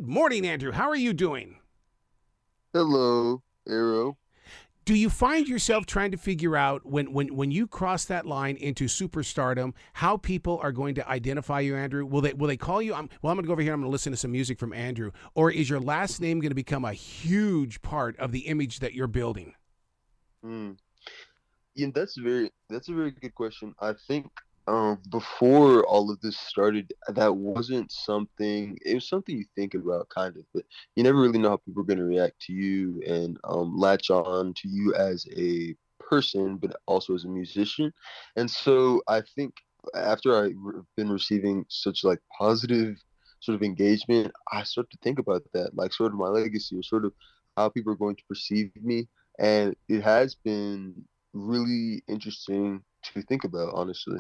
Good morning, Andrew. How are you doing? Hello, Arrow. Do you find yourself trying to figure out when you cross that line into superstardom how people are going to identify you, Andrew? Will they call you? I'm going to go over here. I'm going to listen to some music from Andrew. Or is your last name going to become a huge part of the image that you're building? Hmm. Yeah, that's a very good question. I think before all of this started, that wasn't something. It was something you think about, kind of, but you never really know how people are going to react to you and latch on to you as a person, but also as a musician. And so I think after been receiving such like positive sort of engagement, I start to think about that, like sort of my legacy or sort of how people are going to perceive me. And it has been really interesting to think about, honestly.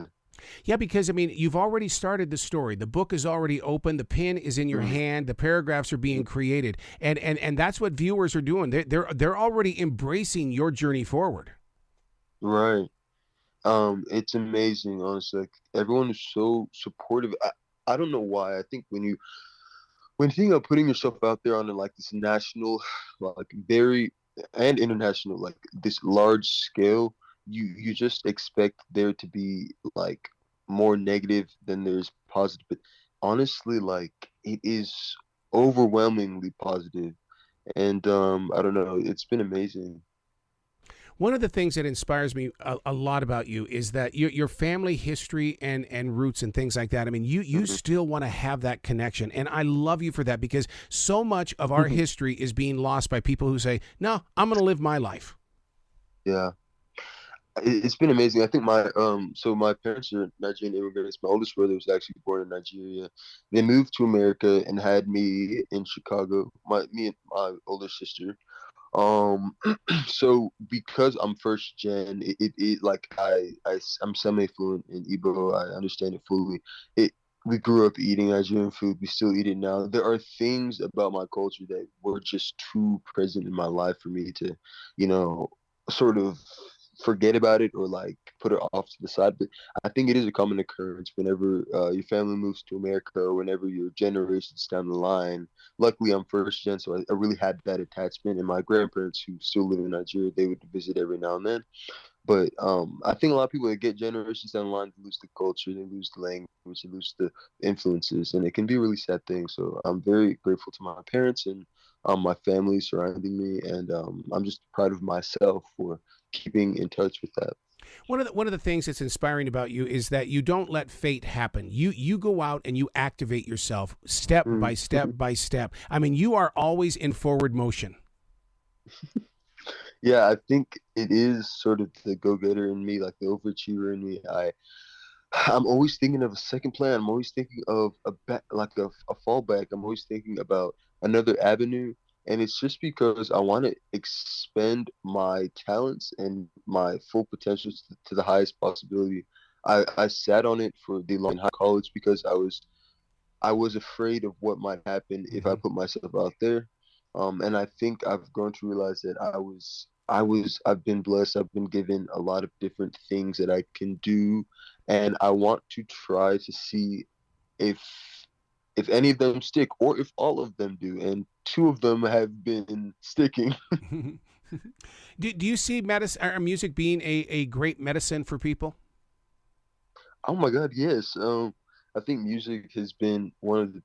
Yeah, because I mean, you've already started the story. The book is already open. The pen is in your Mm. hand. The paragraphs are being created, and that's what viewers are doing. They're already embracing your journey forward. Right. It's amazing, honestly. Like, everyone is so supportive. I don't know why. I think when you think of putting yourself out there on like this national, like very and international, like this large scale, you just expect there to be like more negative than there's positive. But honestly, like it is overwhelmingly positive. And I don't know, it's been amazing. One of the things that inspires me a lot about you is that your family history and roots and things like that. I mean, you Mhm. still want to have that connection, and I love you for that because so much of our history is being lost by people who say, "No, I'm going to live my life." Yeah. It's been amazing. I think my parents are Nigerian immigrants. My oldest brother was actually born in Nigeria. They moved to America and had me in Chicago. Me and my older sister. Um, so because I'm first gen, it like I'm semi fluent in Igbo. I understand it fully. It We grew up eating Nigerian food. We still eat it now. There are things about my culture that were just too present in my life for me to, you know, sort of forget about it or like put it off to the side. But I think it is a common occurrence whenever your family moves to America or whenever your generations down the line. Luckily, I'm first gen, so I really had that attachment. And my grandparents, who still live in Nigeria, they would visit every now and then. But I think a lot of people that get generations down the line lose the culture, they lose the language, they lose the influences, and it can be a really sad thing. So I'm very grateful to my parents and my family surrounding me, and I'm just proud of myself for keeping in touch with that. One of the things that's inspiring about you is that you don't let fate happen. You go out and you activate yourself step by Mm. step by step. I mean, you are always in forward motion. Yeah, I think it is sort of the go-getter in me, like the overachiever in me. I'm always thinking of a second plan. I'm always thinking of like a fallback. I'm always thinking about another avenue. And it's just because I want to expend my talents and my full potentials to the highest possibility. I sat on it for the long high college because I was afraid of what might happen if I Mhm. put myself out there. And I think I've grown to realize that I've been blessed. I've been given a lot of different things that I can do, and I want to try to see if if any of them stick or if all of them do. And two of them have been sticking. Do you see medicine or music being a great medicine for people? Oh my God, yes. I think music has been one of the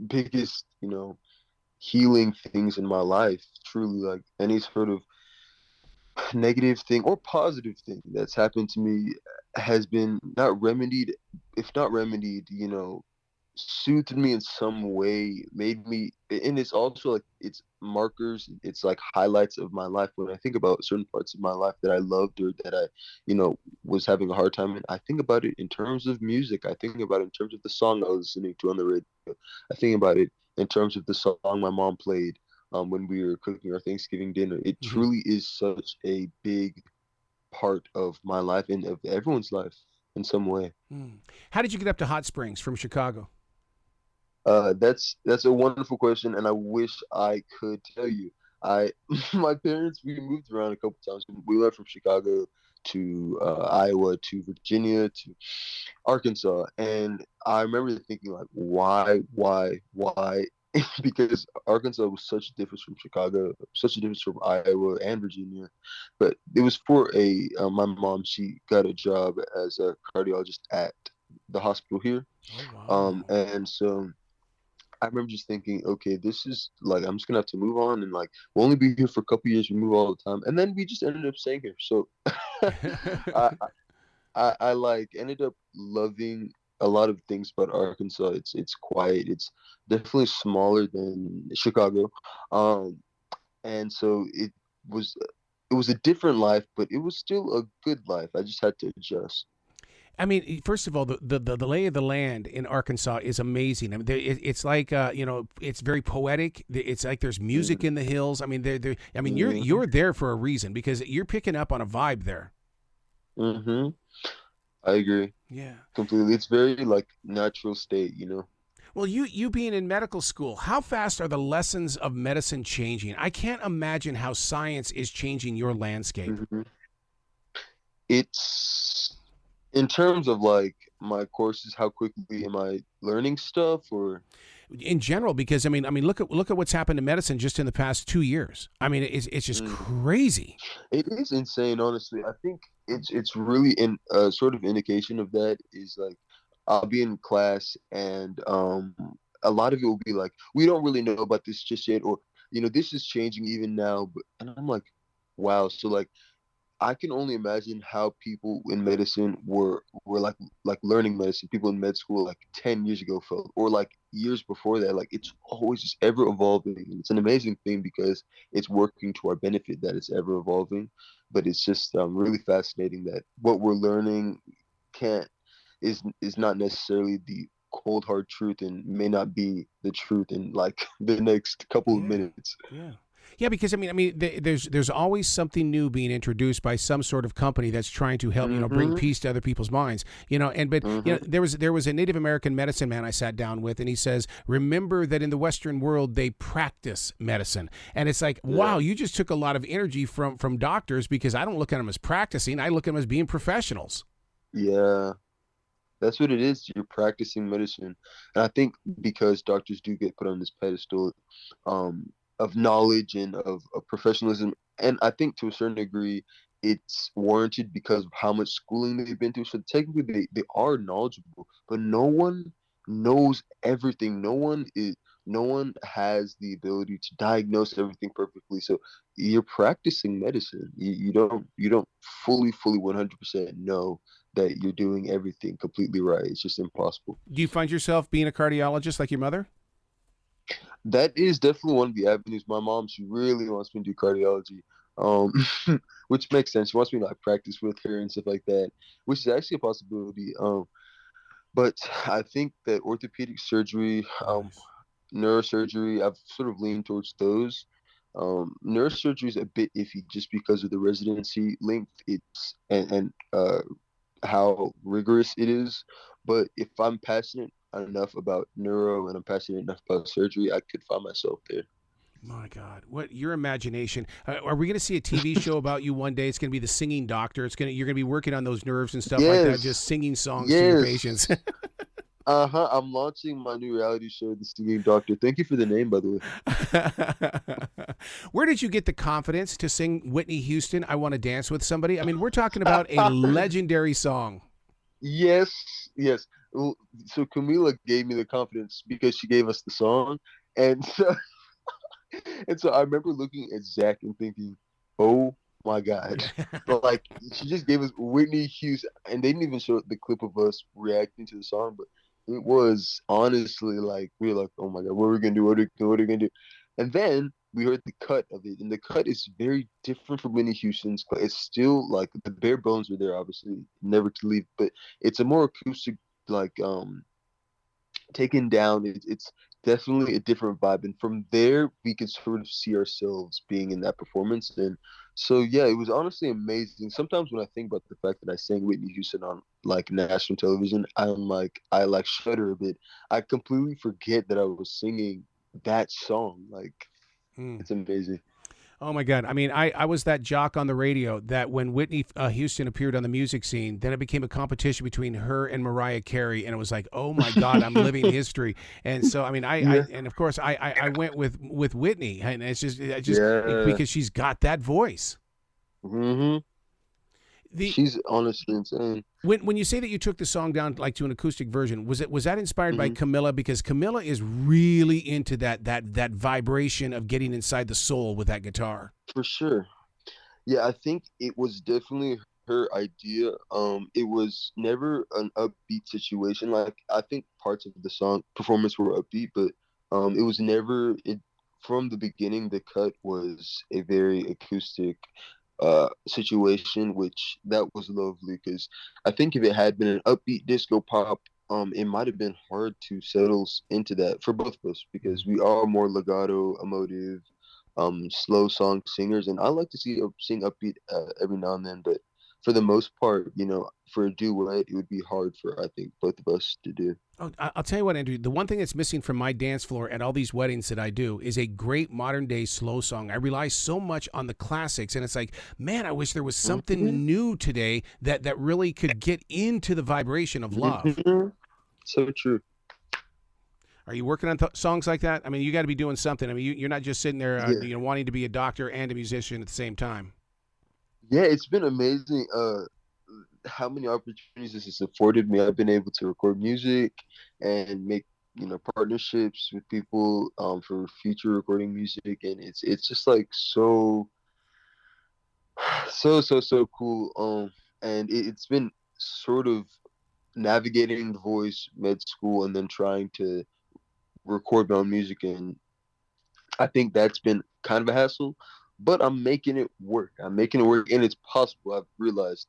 biggest, healing things in my life. Truly, like any sort of negative thing or positive thing that's happened to me has been not remedied, if not remedied, soothed me in some way, made me, and it's also like it's markers, it's like highlights of my life. When I think about certain parts of my life that I loved or that I, was having a hard time in, I think about it in terms of music. I think about it in terms of the song I was listening to on the radio. I think about it in terms of the song my mom played when we were cooking our Thanksgiving dinner. It Mhm. truly is such a big part of my life and of everyone's life in some way. Mm. How did you get up to Hot Springs from Chicago? That's a wonderful question, and I wish I could tell you. I My parents, we moved around a couple times. We went from Chicago to Iowa to Virginia to Arkansas, and I remember thinking like, why? because Arkansas was such a difference from Chicago, such a difference from Iowa and Virginia. But it was for a my mom. She got a job as a cardiologist at the hospital here, Oh wow. and so I remember just thinking, okay, this is like I'm just gonna have to move on, and like we'll only be here for a couple years. We move all the time, and then we just ended up staying here. So I, I like ended up loving a lot of things about Arkansas. It's quiet. It's definitely smaller than Chicago, um, and so was it was a different life, but it was still a good life. I just had to adjust. I mean, first of all, the lay of the land in Arkansas is amazing. I mean, it's like it's very poetic. It's like there's music Mm-hmm. in the hills. I mean, I mean, Mm-hmm. you're there for a reason because you're picking up on a vibe there. Mm-hmm. I agree Yeah. completely. It's very like natural state, you know. Well, you being in medical school, how fast are the lessons of medicine changing? I can't imagine how science is changing your landscape. Hmm. It's in terms of like my courses, how quickly am I learning stuff or In general, because I mean, look at what's happened to medicine just in the past 2 years. I mean, it's just mm, crazy. it is insane, honestly. I think it's really in a sort of indication of that is like I'll be in class and a lot of it will be like we don't really know about this just yet or this is changing even now but and I'm like wow so like I can only imagine how people in medicine were like learning medicine. People in med school like 10 years ago felt, or like years before that. Like it's always just ever evolving. And it's an amazing thing because it's working to our benefit that it's ever evolving. But it's just really fascinating that what we're learning can't is not necessarily the cold hard truth and may not be the truth in like the next couple of Yeah. minutes. Yeah. Yeah, because there's always something new being introduced by some sort of company that's trying to help bring Mm-hmm. peace to other people's minds. But Mm-hmm. there was a Native American medicine man I sat down with, and he says, remember that in the Western world they practice medicine, and it's like, wow, Yeah. you just took a lot of energy from doctors because I don't look at them as practicing, I look at them as being professionals. Yeah. That's what it is. You're practicing medicine. And I think because doctors do get put on this pedestal of knowledge and of professionalism, and I think to a certain degree, it's warranted because of how much schooling they've been through. So technically, they are knowledgeable, but no one knows everything. No one has the ability to diagnose everything perfectly. So you're practicing medicine. You don't fully 100% know that you're doing everything completely right. It's just impossible. Do you find yourself being a cardiologist like your mother? That is definitely one of the avenues. My mom, she really wants me to do cardiology, um, which makes sense. She wants me to like practice with her and stuff like that, which is actually a possibility. But I think that orthopedic surgery, Nice. neurosurgery, I've sort of leaned towards those. Neurosurgery is a bit iffy just because of the residency length. It's and how rigorous it is. But if I'm passionate enough about neuro and I'm passionate enough about surgery, I could find myself there. My God, what your imagination? Are we going to see a TV show about you one day? It's going to be the singing doctor. You're going to be working on those nerves and stuff like that, just Yes, singing songs to your patients. yes. Uh-huh. I'm launching my new reality show, The Singing Doctor. Thank you for the name, by the way. Where did you get the confidence to sing Whitney Houston? I want to dance with somebody. I mean, we're talking about a legendary song. Yes, yes. So Camila gave me the confidence because she gave us the song, and so and so I remember looking at Zach and thinking, "Oh my God!" Like she just gave us Whitney Houston, and they didn't even show the clip of us reacting to the song, but it was honestly like we were like, "Oh my God, what are we gonna do? What are we gonna do?" And then we heard the cut of it, and the cut is very different from Whitney Houston's. It's still like the bare bones are there, obviously, never to leave, but it's a more acoustic, like taken down. It's definitely a different vibe, and from there we could sort of see ourselves being in that performance. And so yeah, it was honestly amazing. Sometimes when I think about the fact that I sang Whitney Houston on like national television, I like shudder a bit. I completely forget that I was singing that song. Like Hmm. it's amazing. Oh my God. I mean, I was that jock on the radio that when Whitney Houston appeared on the music scene, then it became a competition between her and Mariah Carey. And it was like, oh my God, I'm living history. And so, I mean, Yeah, and of course I went with Whitney, and yeah. because she's got that voice. Hmm. The, She's honestly insane. when you say that you took the song down like to an acoustic version, was that inspired by Hmm. Camilla? Because Camilla is really into that vibration of getting inside the soul with that guitar. For sure. Yeah, I think it was definitely her idea. It was never an upbeat situation. Like I think parts of the song performance were upbeat, but it was never it from the beginning. The cut was a very acoustic situation, which that was lovely because I think if it had been an upbeat disco pop, it might have been hard to settle into that for both of us because we are more legato, emotive, slow song singers, and I like to sing upbeat every now and then, but for the most part, for a duet, it would be hard for I think both of us to do. Oh, I'll tell you what, Andrew. The one thing that's missing from my dance floor at all these weddings that I do is a great modern day slow song. I rely so much on the classics, and it's like, man, I wish there was Hmm. something new today that really could get into the vibration of love. Hmm. So true. Are you working on songs like that? I mean, you got to be doing something. I mean, you're not just sitting there, Yeah, wanting to be a doctor and a musician at the same time. yeah, it's been amazing. How many opportunities this has afforded me. I've been able to record music and make partnerships with people for future recording music, and it's just like so cool. And it's been sort of navigating the voice med school and then trying to record my own music, and I think that's been kind of a hassle, but I'm making it work. I'm making it work, and it's possible. I've realized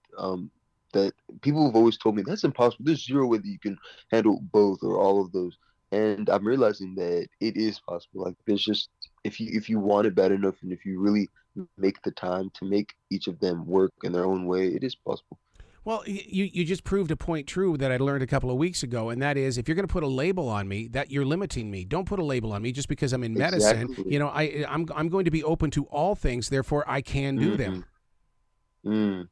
that people have always told me that's impossible. There's zero way that you can handle both or all of those, and I'm realizing that it is possible. Like there's just if you want it bad enough, and if you really make the time to make each of them work in their own way, it is possible. Well, you just proved a point true that I learned a couple of weeks ago, and that is if you're going to put a label on me, that you're limiting me. Don't put a label on me just because I'm in medicine. Exactly. I'm going to be open to all things, therefore I can do Mm-hmm. them. Mm.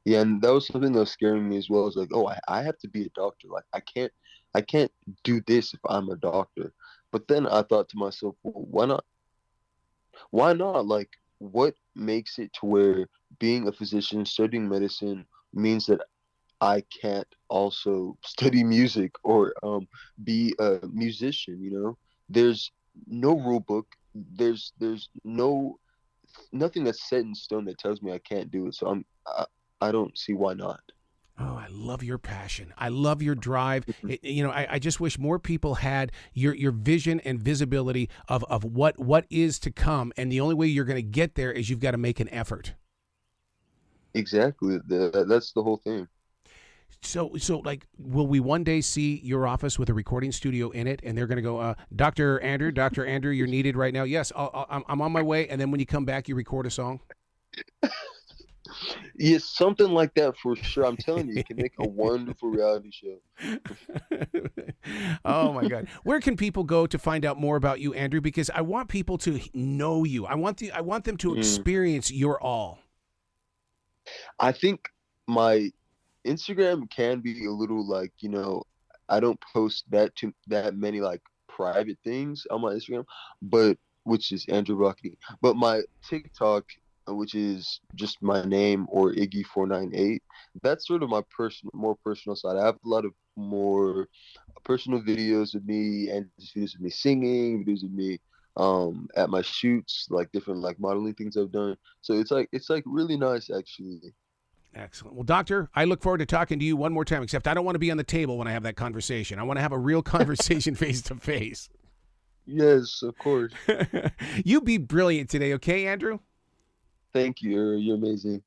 Yeah, and that was something that was scaring me as well. It's like, oh, I have to be a doctor. Like I can't do this if I'm a doctor. But then I thought to myself, well, why not? Why not? Like, what makes it to where being a physician, studying medicine means that I can't also study music or be a musician, There's no rule book. There's nothing that's set in stone that tells me I can't do it. So I don't see why not. Oh, I love your passion. I love your drive. I just wish more people had your vision and visibility of what is to come. And the only way you're going to get there is you've got to make an effort. Exactly. That's the whole thing. So like, will we one day see your office with a recording studio in it, and they're going to go, Dr. Andrew, you're needed right now. Yes, I'm on my way. And then when you come back, you record a song. Yeah, something like that for sure. I'm telling you, it can make a wonderful reality show. Oh my God, where can people go to find out more about you, Andrew? Because I want people to know you. I want them to Mm. experience your all. I think my Instagram can be a little like, I don't post that many like private things on my Instagram, but which is Andrew Rocky. But my TikTok, which is just my name or Iggy498, that's sort of my more personal side. I have a lot of more personal videos of me and just videos of me singing, videos of me at my shoots, like different like modeling things I've done. So it's like really nice actually. Excellent. Well, Doctor, I look forward to talking to you one more time, except I don't want to be on the table when I have that conversation. I want to have a real conversation face to face. Yes, of course. You be brilliant today, okay, Andrew? Thank you. You're amazing.